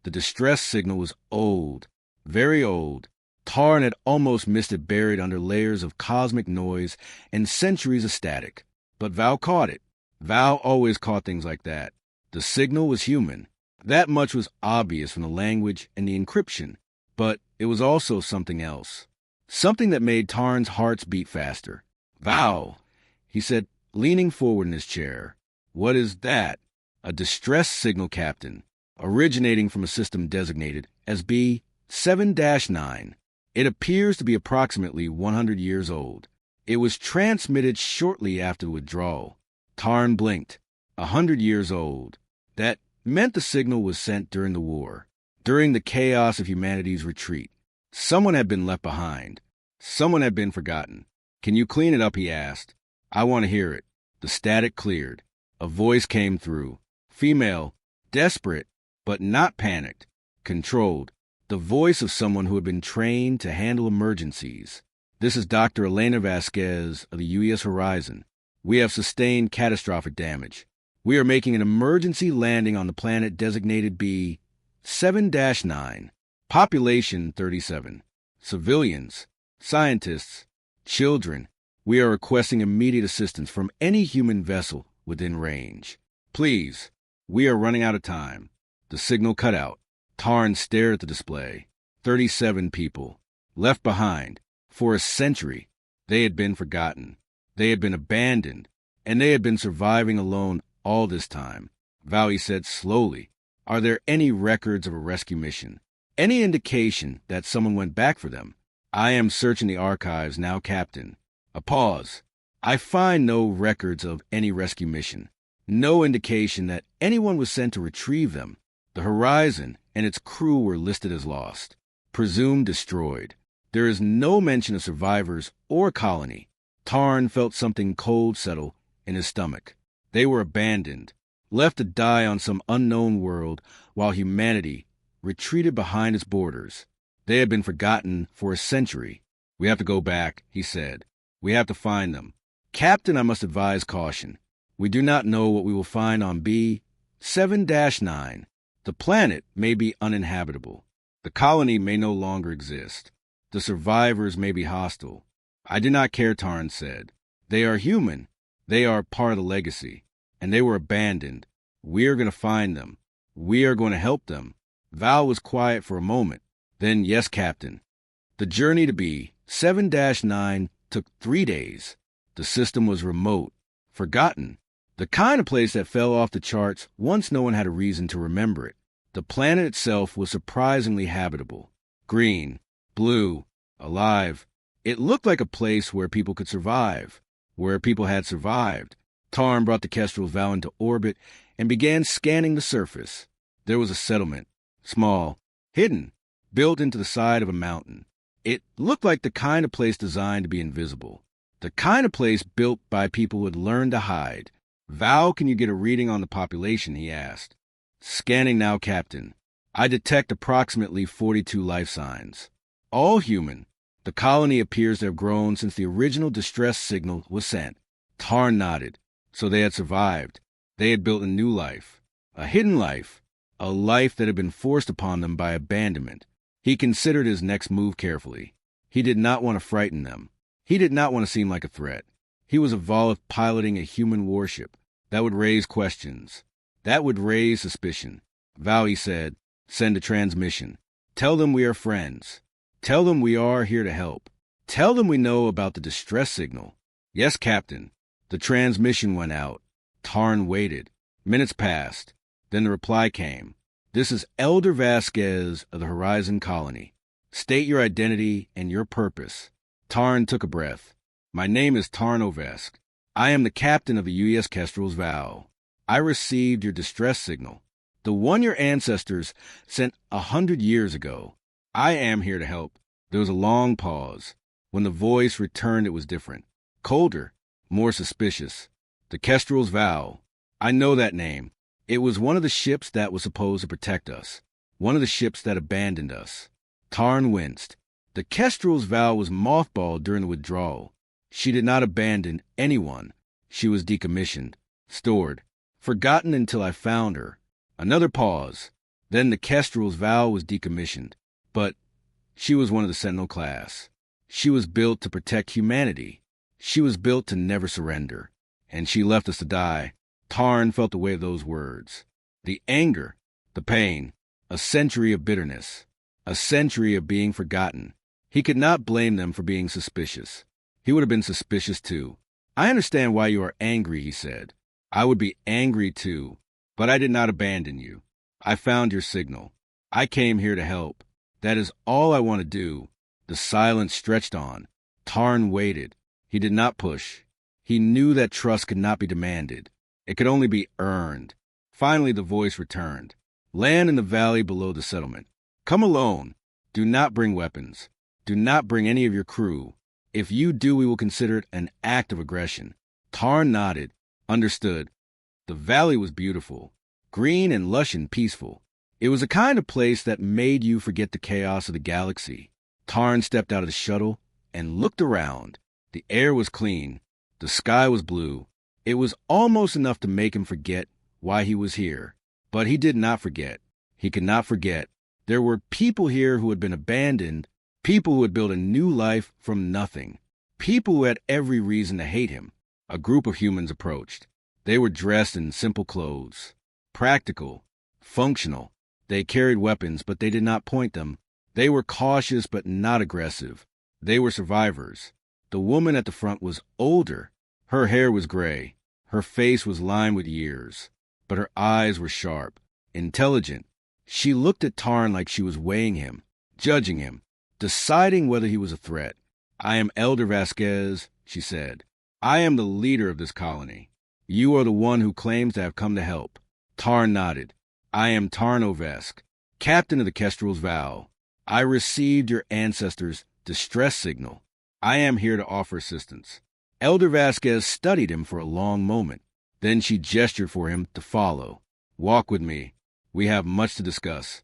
The distress signal was old, very old. Tarn had almost missed it buried under layers of cosmic noise and centuries of static. But Vow caught it. Vow always caught things like that. The signal was human. That much was obvious from the language and the encryption. But it was also something else. Something that made Tarn's hearts beat faster. Vow, he said, leaning forward in his chair. What is that? A distress signal, Captain, originating from a system designated as B-7-9. It appears to be approximately 100 years old. It was transmitted shortly after the withdrawal. Tarn blinked. 100 years old. That meant the signal was sent during the war, during the chaos of humanity's retreat. Someone had been left behind. Someone had been forgotten. Can you clean it up, he asked. I want to hear it. The static cleared. A voice came through. Female, desperate, but not panicked, controlled. The voice of someone who had been trained to handle emergencies. This is Dr. Elena Vasquez of the U.S. Horizon. We have sustained catastrophic damage. We are making an emergency landing on the planet designated B-7-9. Population 37. Civilians, scientists, children. We are requesting immediate assistance from any human vessel within range. Please, we are running out of time. The signal cut out. Tarn stared at the display. 37 people. Left behind. For a century. They had been forgotten. They had been abandoned. And they had been surviving alone all this time. Vow said slowly, are there any records of a rescue mission? Any indication that someone went back for them? I am searching the archives now, Captain. A pause. I find no records of any rescue mission. No indication that anyone was sent to retrieve them. The Horizon and its crew were listed as lost, presumed destroyed. There is no mention of survivors or colony. Tarn felt something cold settle in his stomach. They were abandoned, left to die on some unknown world while humanity retreated behind its borders. They had been forgotten for a century. We have to go back, he said. We have to find them. Captain, I must advise caution. We do not know what we will find on B-7-9. The planet may be uninhabitable. The colony may no longer exist. The survivors may be hostile. I do not care, Tarn said. They are human. They are part of the legacy. And they were abandoned. We are going to find them. We are going to help them. Val was quiet for a moment. Then, yes, Captain. The journey to B-7-9 took 3 days. The system was remote, forgotten. The kind of place that fell off the charts once no one had a reason to remember it. The planet itself was surprisingly habitable. Green, blue, alive. It looked like a place where people could survive, where people had survived. Tarn brought the Kestrel's Vow into orbit and began scanning the surface. There was a settlement, small, hidden, built into the side of a mountain. It looked like the kind of place designed to be invisible. The kind of place built by people who had learned to hide. Vow, can you get a reading on the population, he asked. Scanning now, Captain. I detect approximately 42 life signs. All human. The colony appears to have grown since the original distress signal was sent. Tarn nodded. So they had survived. They had built a new life. A hidden life. A life that had been forced upon them by abandonment. He considered his next move carefully. He did not want to frighten them. He did not want to seem like a threat. He was involved piloting a human warship. That would raise questions. That would raise suspicion. Vow, he said, send a transmission. Tell them we are friends. Tell them we are here to help. Tell them we know about the distress signal. Yes, Captain. The transmission went out. Tarn waited. Minutes passed. Then the reply came. This is Elder Vasquez of the Horizon Colony. State your identity and your purpose. Tarn took a breath. My name is Tarn Ovesque. I am the captain of the U.S. Kestrel's Vow. I received your distress signal, the one your ancestors sent 100 years ago. I am here to help. There was a long pause. When the voice returned, it was different. Colder, more suspicious. The Kestrel's Vow. I know that name. It was one of the ships that was supposed to protect us. One of the ships that abandoned us. Tarn winced. The Kestrel's Vow was mothballed during the withdrawal. She did not abandon anyone. She was decommissioned, stored, forgotten until I found her. Another pause. Then the Kestrel's Vow was decommissioned, but she was one of the Sentinel class. She was built to protect humanity. She was built to never surrender. And she left us to die. Tarn felt the weight of those words. The anger, the pain, a century of bitterness, a century of being forgotten. He could not blame them for being suspicious. He would have been suspicious too. I understand why you are angry, he said. I would be angry too, but I did not abandon you. I found your signal. I came here to help. That is all I want to do. The silence stretched on. Tarn waited. He did not push. He knew that trust could not be demanded. It could only be earned. Finally, the voice returned. Land in the valley below the settlement. Come alone. Do not bring weapons. Do not bring any of your crew. If you do, we will consider it an act of aggression. Tarn nodded. Understood. The valley was beautiful. Green and lush and peaceful. It was a kind of place that made you forget the chaos of the galaxy. Tarn stepped out of the shuttle and looked around. The air was clean. The sky was blue. It was almost enough to make him forget why he was here. But he did not forget. He could not forget. There were people here who had been abandoned, people who had built a new life from nothing, people who had every reason to hate him. A group of humans approached. They were dressed in simple clothes, practical, functional. They carried weapons, but they did not point them. They were cautious, but not aggressive. They were survivors. The woman at the front was older. Her hair was gray. Her face was lined with years. But her eyes were sharp, intelligent. She looked at Tarn like she was weighing him, judging him, deciding whether he was a threat. I am Elder Vasquez, she said. I am the leader of this colony. You are the one who claims to have come to help. Tarn nodded. I am Tarn Ovesque, captain of the Kestrel's Vow. I received your ancestors' distress signal. I am here to offer assistance. Elder Vasquez studied him for a long moment. Then she gestured for him to follow. Walk with me. We have much to discuss.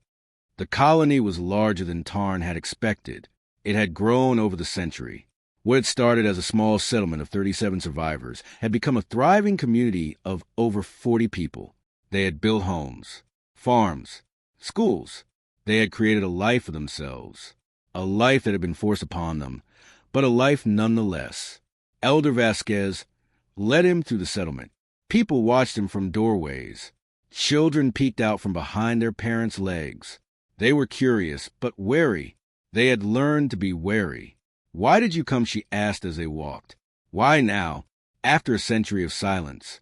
The colony was larger than Tarn had expected. It had grown over the century. What had started as a small settlement of 37 survivors had become a thriving community of over 40 people. They had built homes, farms, schools. They had created a life for themselves, a life that had been forced upon them, but a life nonetheless. Elder Vasquez led him through the settlement. People watched him from doorways. Children peeked out from behind their parents' legs. They were curious, but wary. They had learned to be wary. Why did you come? She asked as they walked. Why now, after a century of silence?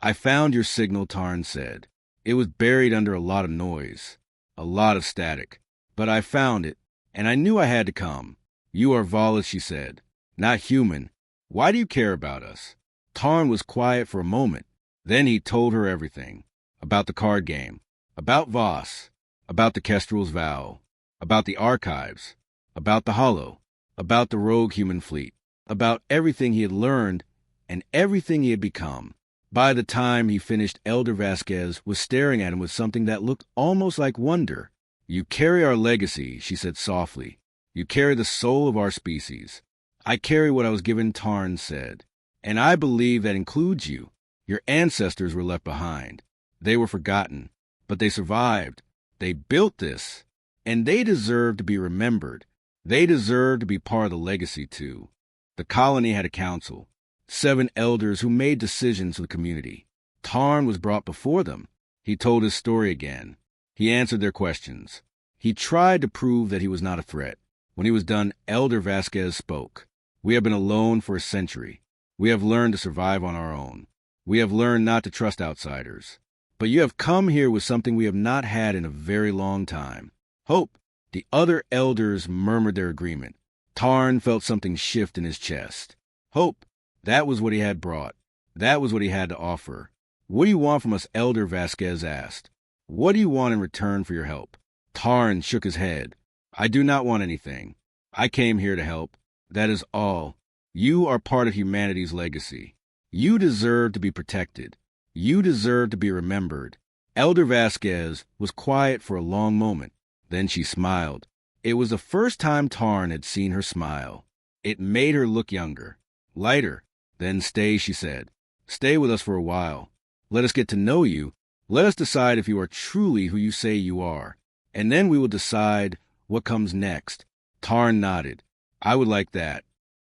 I found your signal, Tarn said. It was buried under a lot of noise, a lot of static. But I found it, and I knew I had to come. You are Volas, she said, not human. Why do you care about us? Tarn was quiet for a moment. Then he told her everything. About the card game, about Voss, about the Kestrel's Vow, about the archives, about the Hollow, about the rogue human fleet, about everything he had learned and everything he had become. By the time he finished, Elder Vasquez was staring at him with something that looked almost like wonder. You carry our legacy, she said softly. You carry the soul of our species. I carry what I was given, Tarn said. And I believe that includes you. Your ancestors were left behind. They were forgotten, but they survived. They built this, and they deserve to be remembered. They deserve to be part of the legacy, too. The colony had a council, 7 elders who made decisions for the community. Tarn was brought before them. He told his story again. He answered their questions. He tried to prove that he was not a threat. When he was done, Elder Vasquez spoke. We have been alone for a century. We have learned to survive on our own. We have learned not to trust outsiders. But you have come here with something we have not had in a very long time. Hope. The other elders murmured their agreement. Tarn felt something shift in his chest. Hope. That was what he had brought. That was what he had to offer. What do you want from us, Elder Vasquez asked. What do you want in return for your help? Tarn shook his head. I do not want anything. I came here to help. That is all. You are part of humanity's legacy. You deserve to be protected. You deserve to be remembered. Elder Vasquez was quiet for a long moment. Then she smiled. It was the first time Tarn had seen her smile. It made her look younger, lighter. Then stay, she said. Stay with us for a while. Let us get to know you. Let us decide if you are truly who you say you are, and then we will decide what comes next. Tarn nodded. I would like that.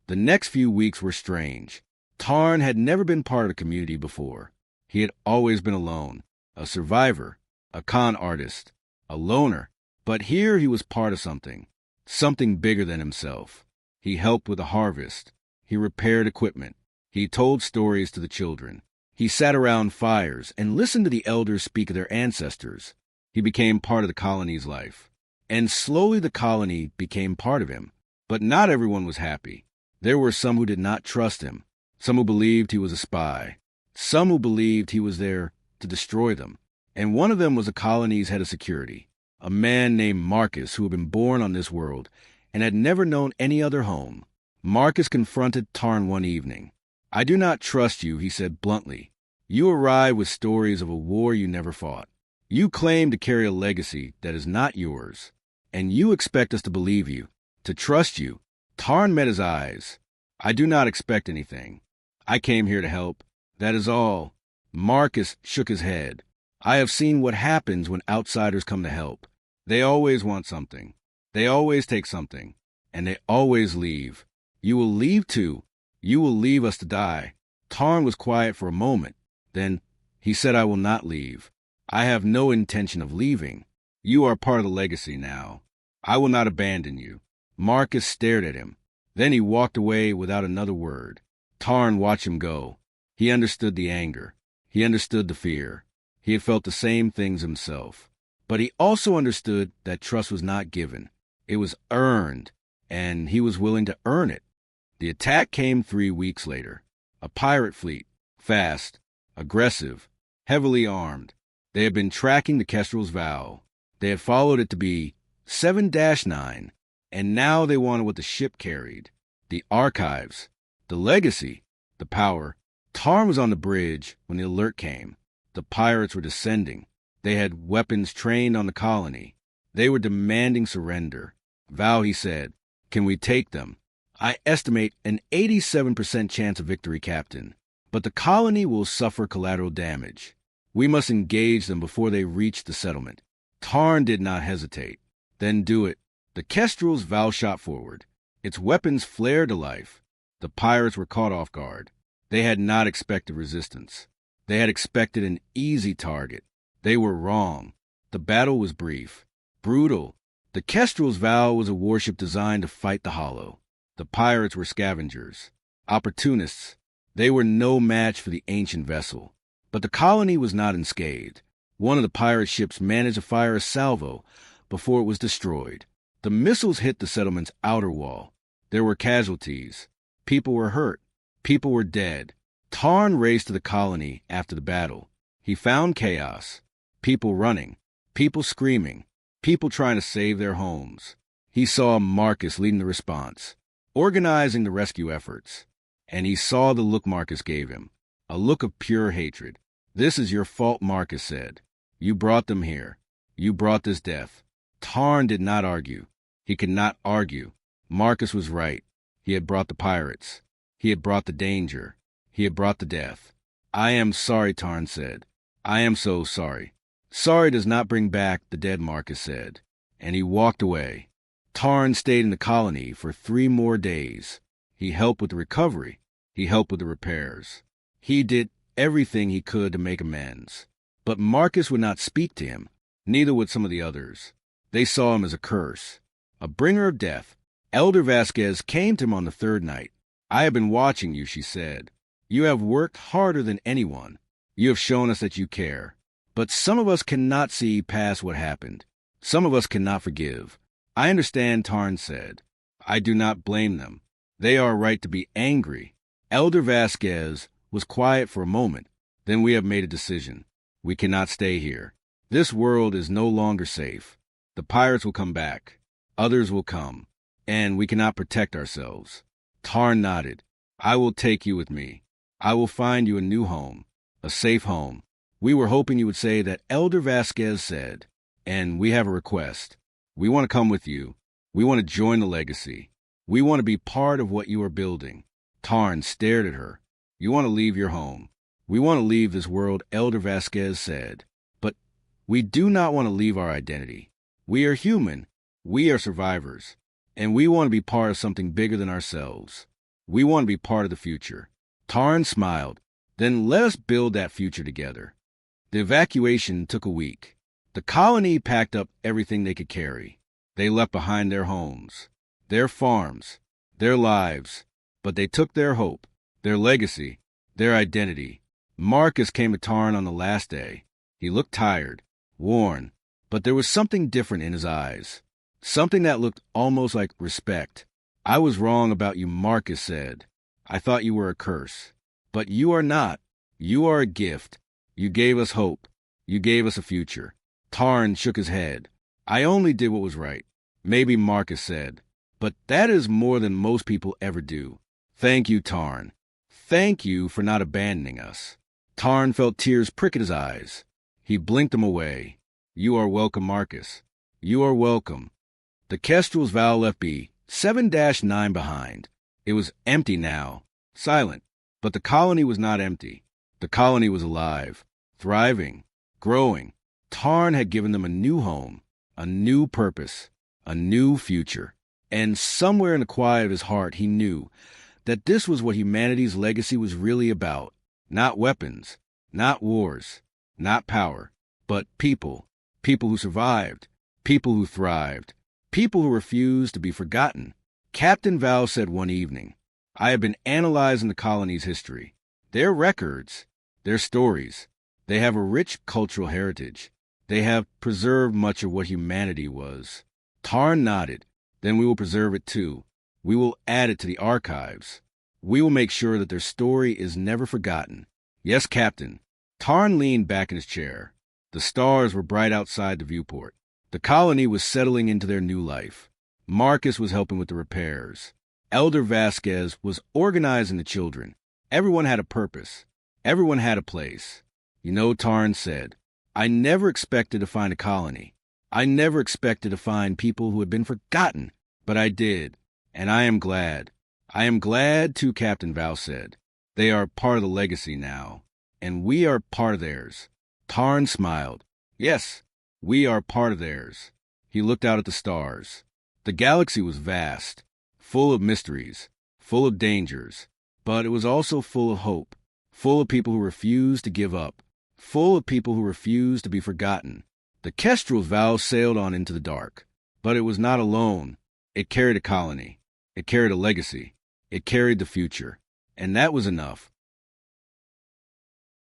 The next few weeks were strange. Tarn had never been part of a community before. He had always been alone, a survivor, a con artist, a loner. But here he was part of something bigger than himself. He helped with the harvest. He repaired equipment. He told stories to the children. He sat around fires and listened to the elders speak of their ancestors. He became part of the colony's life. And slowly the colony became part of him. But not everyone was happy. There were some who did not trust him, some who believed he was a spy, some who believed he was there to destroy them. And one of them was the colony's head of security, a man named Marcus who had been born on this world and had never known any other home. Marcus confronted Tarn one evening. I do not trust you, he said bluntly. You arrive with stories of a war you never fought. You claim to carry a legacy that is not yours, and you expect us to believe you, to trust you. Tarn met his eyes. I do not expect anything. I came here to help. That is all. Marcus shook his head. I have seen what happens when outsiders come to help. They always want something. They always take something. And they always leave. You will leave too. You will leave us to die. Tarn was quiet for a moment. Then he said, I will not leave. I have no intention of leaving. You are part of the legacy now. I will not abandon you. Marcus stared at him. Then he walked away without another word. Tarn watched him go. He understood the anger. He understood the fear. He had felt the same things himself. But he also understood that trust was not given. It was earned, and he was willing to earn it. The attack came 3 weeks later. A pirate fleet, fast, aggressive, heavily armed. They had been tracking the Kestrel's Vow. They had followed it to be 7-9, and now they wanted what the ship carried. The archives, the legacy, the power. Tarn was on the bridge when the alert came. The pirates were descending. They had weapons trained on the colony. They were demanding surrender. Vow, he said, can we take them? I estimate an 87% chance of victory, Captain. But the colony will suffer collateral damage. We must engage them before they reach the settlement. Tarn did not hesitate. Then do it. The Kestrel's Vow shot forward. Its weapons flared to life. The pirates were caught off guard. They had not expected resistance. They had expected an easy target. They were wrong. The battle was brief, brutal. The Kestrel's Vow was a warship designed to fight the Hollow. The pirates were scavengers, opportunists. They were no match for the ancient vessel. But the colony was not unscathed. One of the pirate ships managed to fire a salvo before it was destroyed. The missiles hit the settlement's outer wall. There were casualties. People were hurt. People were dead. Tarn raced to the colony after the battle. He found chaos. People running. People screaming. People trying to save their homes. He saw Marcus leading the response, organizing the rescue efforts. And he saw the look Marcus gave him, a look of pure hatred. This is your fault, Marcus said. You brought them here. You brought this death. Tarn did not argue. He could not argue. Marcus was right. He had brought the pirates. He had brought the danger. He had brought the death. I am sorry, Tarn said. I am so sorry. Sorry does not bring back the dead, Marcus said. And he walked away. Tarn stayed in the colony for 3 more days. He helped with the recovery. He helped with the repairs. He did everything he could to make amends. But Marcus would not speak to him. Neither would some of the others. They saw him as a curse, a bringer of death. Elder Vasquez came to him on the 3rd night. I have been watching you, she said. You have worked harder than anyone. You have shown us that you care. But some of us cannot see past what happened. Some of us cannot forgive. I understand, Tarn said. I do not blame them. They are right to be angry. Elder Vasquez was quiet for a moment. Then we have made a decision. We cannot stay here. This world is no longer safe. The pirates will come back. Others will come. And we cannot protect ourselves. Tarn nodded. I will take you with me. I will find you a new home, a safe home. We were hoping you would say that Elder Vasquez said, and we have a request. We want to come with you. We want to join the legacy. We want to be part of what you are building. Tarn stared at her. You want to leave your home. We want to leave this world, Elder Vasquez said. We do not want to leave our identity. We are human. We are survivors. And we want to be part of something bigger than ourselves. We want to be part of the future. Tarn smiled. Then let us build that future together. The evacuation took a week. The colony packed up everything they could carry. They left behind their homes, their farms, their lives, but they took their hope, their legacy, their identity. Marcus came to Tarn on the last day. He looked tired, worn, but there was something different in his eyes, something that looked almost like respect. I was wrong about you, Marcus said. I thought you were a curse. But you are not. You are a gift. You gave us hope. You gave us a future. Tarn shook his head. I only did what was right. Maybe Marcus said. But that is more than most people ever do. Thank you, Tarn. Thank you for not abandoning us. Tarn felt tears prick at his eyes. He blinked them away. You are welcome, Marcus. You are welcome. The Kestrel's Vow left B, 7-9 behind. It was empty now, silent. But the colony was not empty. The colony was alive, thriving, growing. Tarn had given them a new home, a new purpose, a new future. And somewhere in the quiet of his heart, he knew that this was what humanity's legacy was really about. Not weapons, not wars, not power, but people. People who survived, people who thrived, people who refused to be forgotten. Captain Vow said one evening, I have been analyzing the colony's history, their records, their stories. They have a rich cultural heritage. They have preserved much of what humanity was. Tarn nodded. Then we will preserve it too. We will add it to the archives. We will make sure that their story is never forgotten. Yes, Captain. Tarn leaned back in his chair. The stars were bright outside the viewport. The colony was settling into their new life. Marcus was helping with the repairs. Elder Vasquez was organizing the children. Everyone had a purpose. Everyone had a place. You know, Tarn said, I never expected to find a colony. I never expected to find people who had been forgotten, but I did, and I am glad. I am glad, too, Captain Vow said. They are part of the legacy now, and we are part of theirs. Tarn smiled. Yes, we are part of theirs. He looked out at the stars. The galaxy was vast, full of mysteries, full of dangers, but it was also full of hope, full of people who refused to give up, full of people who refused to be forgotten. The Kestrel's Vow sailed on into the dark, but it was not alone. It carried a colony. It carried a legacy. It carried the future. And that was enough.